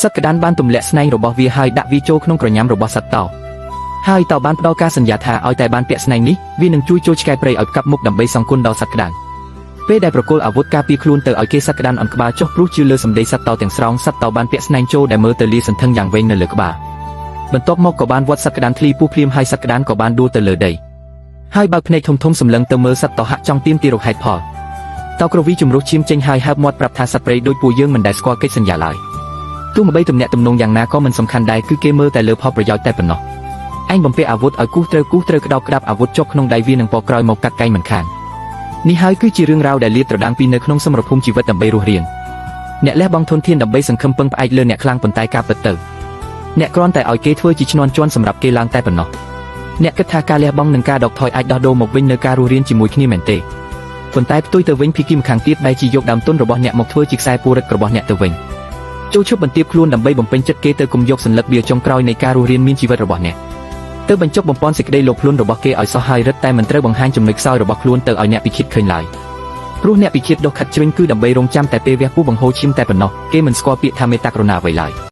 សត្វក្តានបានទម្លាក់ស្នែងរបស់វាហើយដាក់វាចូលក្នុងក្រញាំរបស់សត្វតោហើយតោបានផ្ដល់ការសន្យាថាឲ្យតែបានពាក់ស្នែងនេះវានឹងជួយចូលឆ្កែព្រៃឲ្យកាប់មុខដើម្បីសងគុណដល់សត្វក្តានពេលដែលប្រគល់អាវុធការពារខ្លួនទៅឲ្យគេសត្វក្តានអន់ក្បាលចុះព្រោះជឿលើសម្ដីសត្វតោទាំងស្រោងសត្វតោបានពាក់ស្នែងចូលដែលមើលទៅលាសន្ធឹងយ៉ាងវែងនៅលើក្បាលបន្ទាប់មកក៏បានវាត់សត្វក្តានធ្លីពោះភ្លាមហើយសត្វក្តានក៏បានដួលទៅលើដីហើយបើកភ្នែកធំៗសម្លឹងទៅមើលសត្វតោហាក់ចង់ទាមទាររកហេតុផលតោក្រវីជំរុះឈាមចេញហើយហើបមាត់ប្រាប់ថាសត្វព្រៃដូចពួកយើងមិនដែលស្គាល់កិច្ចសន្យាឡើយទោះបីទំនាក់ទំនងយ៉ាងណាក៏មិនសំខាន់ដែរគឺគេមើលតែលើផលប្រយោជន៍តែប៉ុណ្ណោះឯងបំពាក់អាវុធឲ្យគូសត្រូវក្តោបក្តាប់អាវុធចុះក្នុងដៃវានឹងពកក្រោយមកកាត់កែងមិនខាននេះហើយគឺជារឿងរ៉ាវដែលលាតត្រដាងពីនៅក្នុងសមរភូមិជីវិតដើម្បីរស់រានអ្នកលះបង់ធនធានដើម្បីសង្ឃឹមពឹងផ្អែកលើអ្នកខ្លាំងប៉ុន្តែការពិតទៅអ្នកគ្រាន់តែឲ្យគេធ្វើជាឈ្នន់ជន់សម្រាប់គេឡើងតែប៉ុណ្ណោះអ្នកគិតថាការលះបង់និងការដកថយអាចដោះដូរមកវិញនៅការរស់រានជាមួយគ្នាមែនទេប៉ុន្តែផ្ទុយទៅវិញភាគីម្ខាងទៀតបែរជាយកដើមទុនរបស់អ្នកមកធ្វើជាខ្សែពួររឹតរបស់អ្នកទៅវិញចូលឈប់បន្ទាបខ្លួនដើម្បីបំពេញចិត្តគេទៅគុំយកសញ្ញាបៀចុងក្រោយនៃការរស់រានមានជីវិតរបស់អ្នកទៅបញ្ចុះបំពន់សេចក្តីលោភលន់របស់គេឲ្យសោះហើយរឹតតែមិនត្រូវបង្ហាញចំណុចខ្សោយរបស់ខ្លួនទៅឲ្យអ្នកពិឃាតឃើញឡើយព្រោះអ្នកពិឃាតដុសខាត់ជ្រុញគឺដើម្បីរងចាំតែពេលវះពោះបង្ហូរឈាមតែប៉ុណ្ណោះគេមិនស្គាល់ពាក្យថាមេត្តាករុណាអ្វីឡើយ